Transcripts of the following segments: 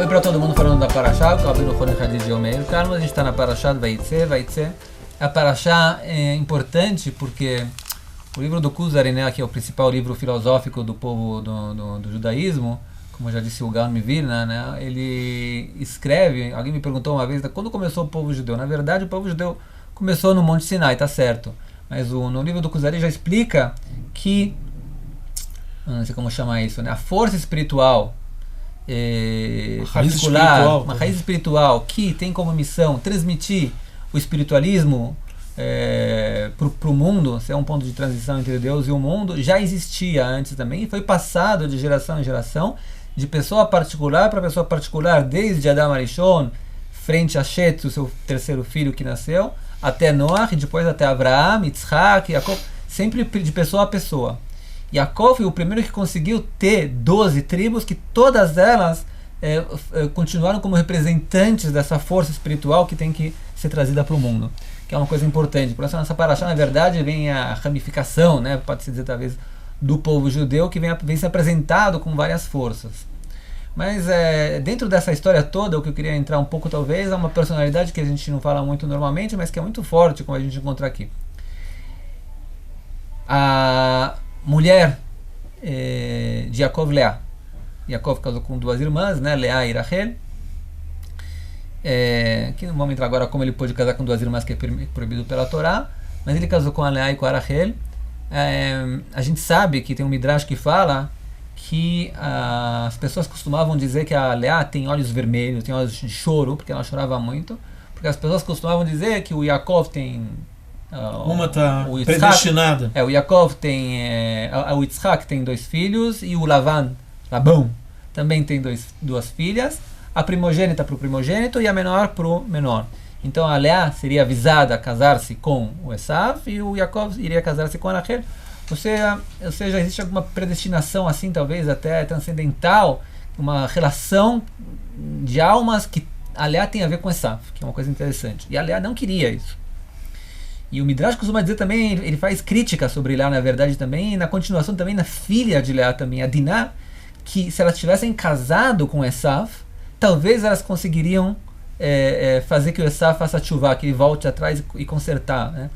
Oi para todo mundo falando da Parashá, o Calvino Rony Hadid de Omeir. Carlos, a gente está na Parashá do Vaitze. A Parashá é importante porque o livro do Kuzari, né, que é o principal livro filosófico do povo do judaísmo, como já disse o Gaon Mivilna, né, ele escreve, alguém me perguntou uma vez, quando começou o povo judeu? Na verdade, o povo judeu começou no Monte Sinai, tá certo. Mas no livro do Kuzari já explica que, não sei como chamar isso, né, a força espiritual particular, uma raiz espiritual que tem como missão transmitir o espiritualismo para o mundo, ser um ponto de transição entre Deus e o mundo, já existia antes também e foi passado de geração em geração, de pessoa particular para pessoa particular, desde Adam Arishon, frente a Shet, o seu terceiro filho que nasceu, até Noach, e depois até Abraham, Yitzhak, Yaakov, sempre de pessoa a pessoa. Yaakov foi o primeiro que conseguiu ter 12 tribos, que todas elas continuaram como representantes dessa força espiritual que tem que ser trazida para o mundo, que é uma coisa importante. Por isso, nessa Parashá, na verdade, vem a ramificação, né, pode-se dizer talvez, do povo judeu, que vem se apresentado com várias forças. Mas dentro dessa história toda, o que eu queria entrar um pouco talvez é uma personalidade que a gente não fala muito normalmente, mas que é muito forte, como a gente encontra aqui. A mulher de Yaakov, Leá. Yaakov casou com duas irmãs, né, Leá e Rachel. Que não vamos entrar agora como ele pôde casar com duas irmãs, que é proibido pela Torá, mas ele casou com a Leá e com a Rachel. A gente sabe que tem um Midrash que fala que as pessoas costumavam dizer que a Leá tem olhos vermelhos, tem olhos de choro, porque ela chorava muito, porque as pessoas costumavam dizer que o Yaakov tem... uma está predestinada. O Yaakov tem... o Yitzhak tem 2 filhos, e o Labão também tem duas filhas, a primogênita para o primogênito e a menor para o menor. Então a Leá seria avisada a casar-se com o Esav e o Yaakov iria casar-se com a Rachel. Ou seja, existe alguma predestinação assim, talvez até transcendental, uma relação de almas que a Leá tem a ver com Esav, que é uma coisa interessante. E a Leá não queria isso. E o Midrash costuma dizer também, ele faz crítica sobre Leá, na verdade, também, e na continuação também na filha de Leá também, a Diná, que se elas tivessem casado com Esav, talvez elas conseguiriam fazer que o Esav faça tshuva, que ele volte atrás e consertar, né?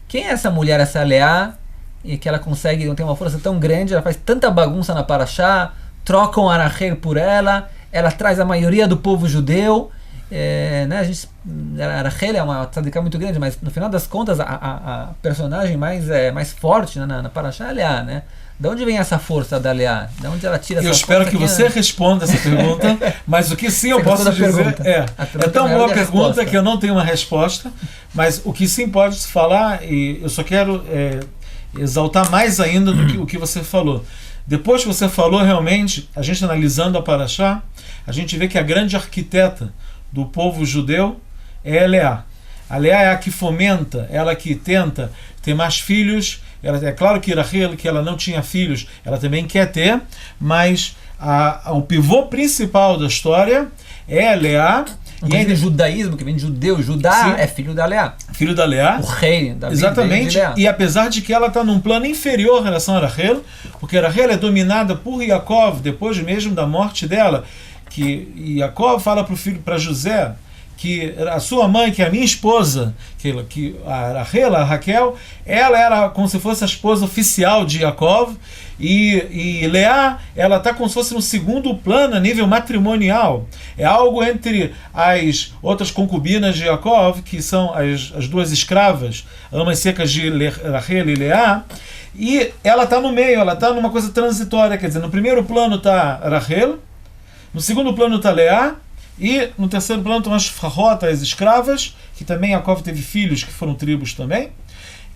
Quem é essa mulher, essa Leá, e que ela consegue, não tem uma força tão grande, ela faz tanta bagunça na Parashá, trocam a Rachel por ela traz a maioria do povo judeu, né? A Rachel é uma tzadikah muito grande, mas no final das contas a personagem mais forte na Parashá é a Leá, né? De onde vem essa força da Leá? De onde ela tira essa força? Eu espero que você responda essa pergunta, mas o que sim eu posso dizer é tão boa a pergunta que eu não tenho uma resposta, mas o que sim pode se falar, e eu só quero exaltar mais ainda do que o que você falou. Depois que você falou, realmente, a gente analisando a Parashá, a gente vê que a grande arquiteta do povo judeu é a Leá. A Leá é a que fomenta, ela que tenta ter mais filhos. É claro que Rachel, que ela não tinha filhos, ela também quer ter, mas o pivô principal da história é a Leá. E ainda o judaísmo, que vem de judeu, Judá é filho da Leá. Filho da Leá. O rei da exatamente. De Leá. E apesar de que ela está num plano inferior em relação a Rachel, porque Rachel é dominada por Yaakov, depois mesmo da morte dela, que Yaakov fala para o filho, para José, que a sua mãe, que é a minha esposa, que a Raquel, ela era como se fosse a esposa oficial de Yaakov, e Leá, ela está como se fosse no segundo plano, a nível matrimonial. É algo entre as outras concubinas de Yaakov, que são as duas escravas, amas secas de Rachel e Leá, e ela está no meio, ela está numa coisa transitória, quer dizer, no primeiro plano está Rachel, no segundo plano está Leá, e no terceiro plano estão as farrotas, as escravas, que também Yaakov teve filhos que foram tribos também.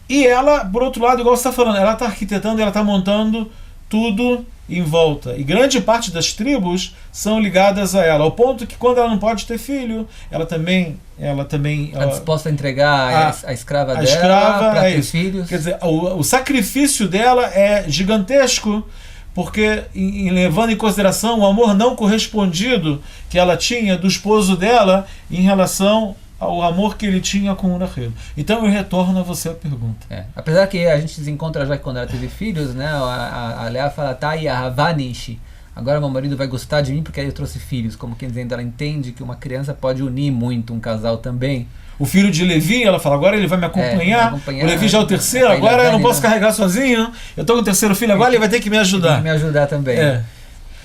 E ela, por outro lado, igual você está falando, ela está arquitetando, ela está montando tudo em volta. E grande parte das tribos são ligadas a ela, ao ponto que quando ela não pode ter filho, ela também está disposta a entregar a escrava dela para ter filhos. Quer dizer, o sacrifício dela é gigantesco, porque levando em consideração o amor não correspondido que ela tinha do esposo dela em relação ao amor que ele tinha com o Rachel. Então eu retorno a você a pergunta. Apesar que a gente se encontra já quando ela teve filhos, né? A Leá fala, Tai Ahavanishi, agora meu marido vai gostar de mim porque eu trouxe filhos. Como quem dizendo, ela entende que uma criança pode unir muito um casal também. O filho de Levi, ela fala, agora ele vai me acompanhar. O Levi já é o terceiro, agora eu não posso carregar sozinho. Eu tô com o terceiro filho, agora ele vai ter que me ajudar. Tem que me ajudar também.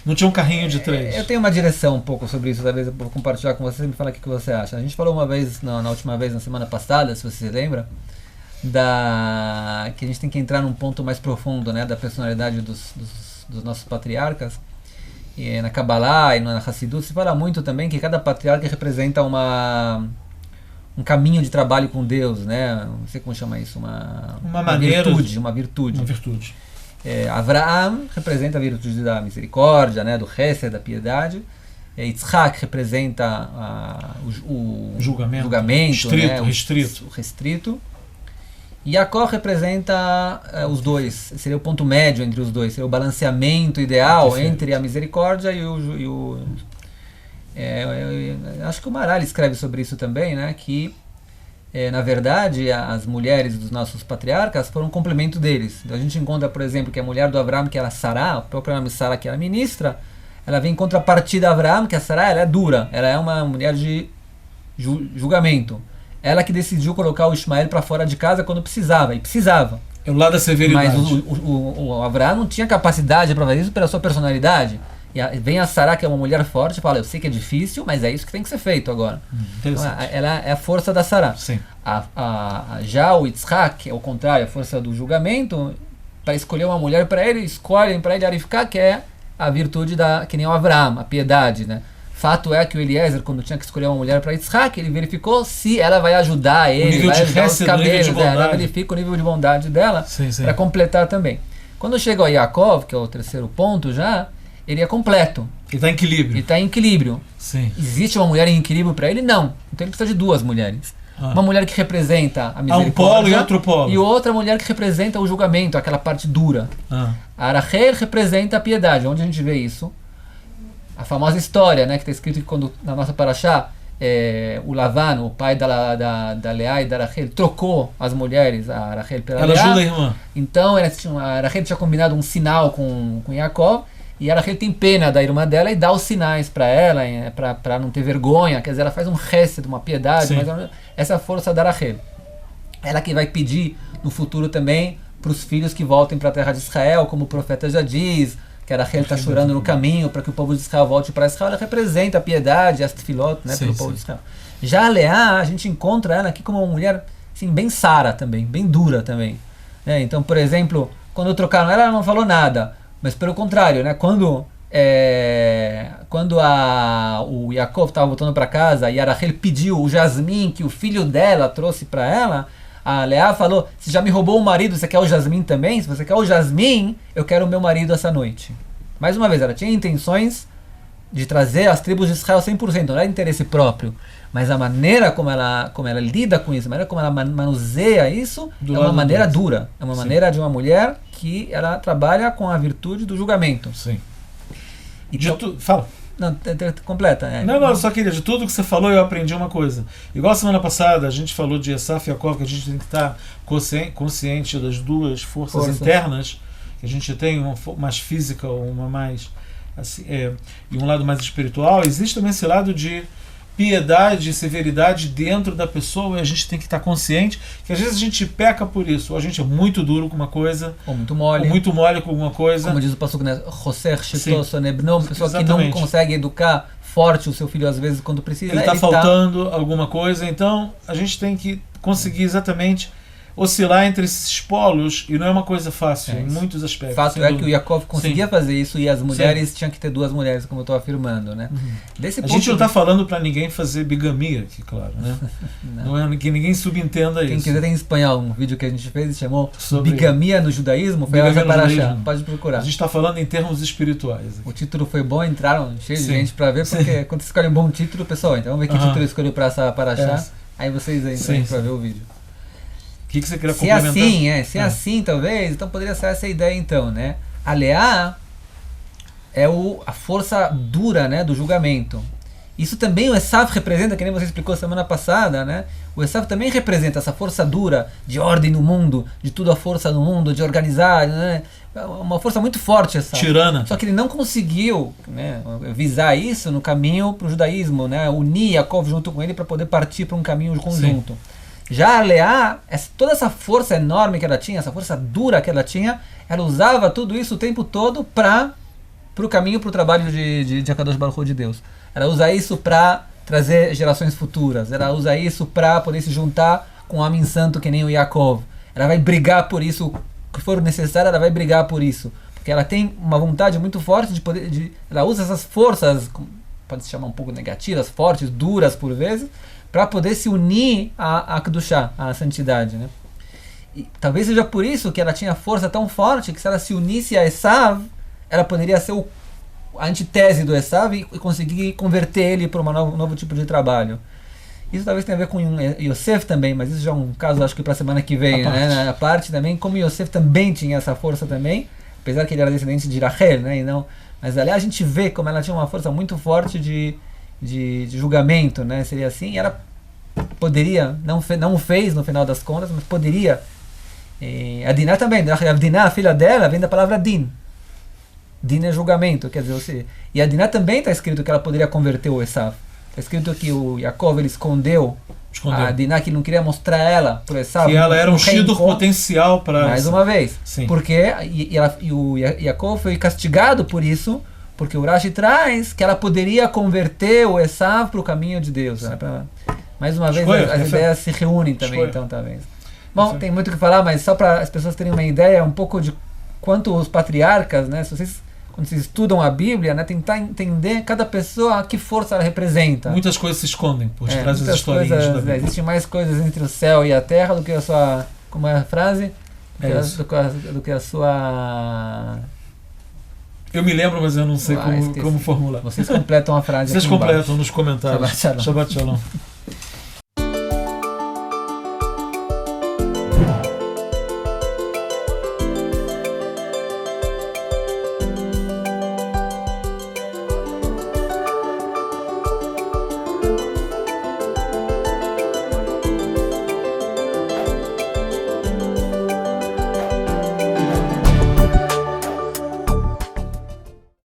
Não tinha um carrinho de 3. Eu tenho uma direção um pouco sobre isso, talvez eu vou compartilhar com você e me falar o que você acha. A gente falou uma vez, na última vez, na semana passada, se você se lembra, que a gente tem que entrar num ponto mais profundo, né, da personalidade dos nossos patriarcas. E na Kabbalah e na Hassidut se fala muito também que cada patriarca representa um caminho de trabalho com Deus, né? Não sei como chama isso, uma virtude. Uma virtude. Avraham representa a virtude da misericórdia, né? Do Hesed, da piedade. Yitzhak representa o julgamento, restrito. E Jacó representa os dois, seria o ponto médio entre os dois, seria o balanceamento ideal entre a misericórdia e o acho que o Maral escreve sobre isso também, né? Que na verdade as mulheres dos nossos patriarcas foram um complemento deles. Então a gente encontra, por exemplo, que a mulher do Avraham, que era Sará, o próprio nome Sará, que era ministra, ela vem em contrapartida a Avraham, que a Sará, ela é dura, ela é uma mulher de julgamento. Ela que decidiu colocar o Ismael para fora de casa quando precisava, e precisava. É o lado da severidade. Mas o Avraham não tinha capacidade para fazer isso pela sua personalidade. E vem a Sará, que é uma mulher forte, e fala, eu sei que é difícil, mas é isso que tem que ser feito agora. Então, ela é a força da Sará. Sim. Já o Yitzhak, ao contrário, a força do julgamento, para escolher uma mulher para ele, escolhem para ele Arifká, que é a virtude que nem o Avraham, a piedade, né? Fato é que o Eliezer, quando tinha que escolher uma mulher para Yitzhak, ele verificou se ela vai ajudar ele, vai ajudar os cabelos, ela verifica o nível de bondade dela para completar também. Quando chega o Yaakov, que é o terceiro ponto já, ele é completo. Ele está em equilíbrio. Ele está em equilíbrio. Sim. Existe uma mulher em equilíbrio para ele? Não. Então ele precisa de duas mulheres. Uma mulher que representa a misericórdia. Um polo e outro polo. E outra mulher que representa o julgamento, aquela parte dura. A Rachel representa a piedade. Onde a gente vê isso? A famosa história, né, que está escrito que quando, na nossa Parashá, o Lavan, o pai da Leá e da Rachel, trocou as mulheres, a Rachel pela Leá. Ela ajuda a irmã. Então a Rachel tinha combinado um sinal com Jacó, e a Rachel tem pena da irmã dela e dá os sinais para ela, para não ter vergonha. Quer dizer, ela faz um hesed, uma piedade, mas essa é a força da Rachel. Ela que vai pedir no futuro também para os filhos que voltem para a terra de Israel, como o profeta já diz, que a Rachel está chorando no caminho para que o povo de Israel volte para Israel. Ela representa a piedade, as tefilot, né, pelo povo de Israel. Já a Leá, a gente encontra ela aqui como uma mulher assim, bem sara também, bem dura também. Então, por exemplo, quando trocaram ela não falou nada. Mas pelo contrário, né? Quando o Yaakov estava voltando para casa e a Rachel pediu o jasmim que o filho dela trouxe para ela, a Leá falou, você já me roubou o marido, você quer o jasmim também? Se você quer o jasmim, eu quero o meu marido essa noite. Mais uma vez, ela tinha intenções de trazer as tribos de Israel 100%, não era interesse próprio. Mas a maneira como ela lida com isso, a maneira como ela manuseia isso, é uma maneira dura. É uma maneira de uma mulher que ela trabalha com a virtude do julgamento. Sim. Então, fala. Não, completa. Não, só queria, de tudo que você falou eu aprendi uma coisa. Igual a semana passada a gente falou de Esaf e Yaakov, que a gente tem que estar consciente das duas forças internas, que a gente tem uma mais física, uma mais assim, e um lado mais espiritual. Existe também esse lado de piedade e severidade dentro da pessoa, e a gente tem que estar consciente que às vezes a gente peca por isso, ou a gente é muito duro com uma coisa, ou muito mole com alguma coisa, como diz o passuco, né? Pessoa que não consegue educar forte o seu filho às vezes quando precisa, ele está faltando alguma coisa. Então a gente tem que conseguir exatamente oscilar entre esses polos, e não é uma coisa fácil em muitos aspectos. Fato é que o Yaakov conseguia fazer isso, e as mulheres tinham que ter duas mulheres, como eu estou afirmando, né? A gente não está falando para ninguém fazer bigamia aqui, claro, né? não é que ninguém subentenda isso. Quem quiser, tem em espanhol um vídeo que a gente fez, chamou Bigamia no Judaísmo, foi essa Parashá, pode procurar. A gente está falando em termos espirituais. O título foi bom, entraram cheio de gente para ver, porque quando você escolhe um bom título, pessoal, então vamos ver que título escolheu para essa Parashá, aí vocês entram para ver o vídeo. O que você queria complementar? Se é assim, talvez, então poderia ser essa a ideia, então, né? A Leá é a força dura, né, do julgamento. Isso também o Esav representa, que nem você explicou semana passada, né? O Esav também representa essa força dura de ordem no mundo, de tudo a força no mundo, de organizar, né? uma força muito forte, essa tirana. Só que ele não conseguiu, né, visar isso no caminho para o judaísmo, né, unir Yaakov junto com ele para poder partir para um caminho conjunto. Sim. Já a Leá, toda essa força enorme que ela tinha, essa força dura que ela tinha, ela usava tudo isso o tempo todo para o caminho, para o trabalho de Akadosh Baruch Hu, de Deus. Ela usa isso para trazer gerações futuras. Ela usa isso para poder se juntar com um homem santo que nem o Yaakov. Ela vai brigar por isso, o que for necessário, ela vai brigar por isso. Porque ela tem uma vontade muito forte de poder... ela usa essas forças, pode se chamar um pouco negativas, fortes, duras por vezes, para poder se unir a Kedushá, a santidade, né? E talvez seja por isso que ela tinha força tão forte que se ela se unisse a Esav, ela poderia ser a antítese do Esav e conseguir converter ele para um novo tipo de trabalho. Isso talvez tenha a ver com Yosef também, mas isso já é um caso, acho que para a semana que vem, né? A parte também, como Yosef também tinha essa força também, apesar que ele era descendente de Rachel, né? E não, mas ali a gente vê como ela tinha uma força muito forte de julgamento, né? Seria assim, e ela poderia, não fez no final das contas, mas poderia. A Diná também, a Diná, a filha dela, vem da palavra Din. Din é julgamento, quer dizer, e a Diná também está escrito que ela poderia converter o Esav. Está escrito que o Yaakov ele escondeu a Diná, que não queria mostrar ela para o Esav. Que ela era um shidur potencial para... Mais uma vez. Sim. Porque o Yaakov foi castigado por isso, porque o Rashi traz que ela poderia converter o Esav para o caminho de Deus. Né? Mais uma vez, as ideias se reúnem também, então, talvez. Bom, tem muito o que falar, mas só para as pessoas terem uma ideia um pouco de quanto os patriarcas, né, quando vocês estudam a Bíblia, né, tentar entender cada pessoa, que força ela representa. Muitas coisas se escondem por trás das historinhas da Bíblia. Existem mais coisas entre o céu e a terra do que a sua... Como é a frase? Do que a sua... Eu me lembro, mas eu não sei como formular. Vocês completam a frase. Vocês completam nos comentários. Shabbat Shalom. Shabbat Shalom.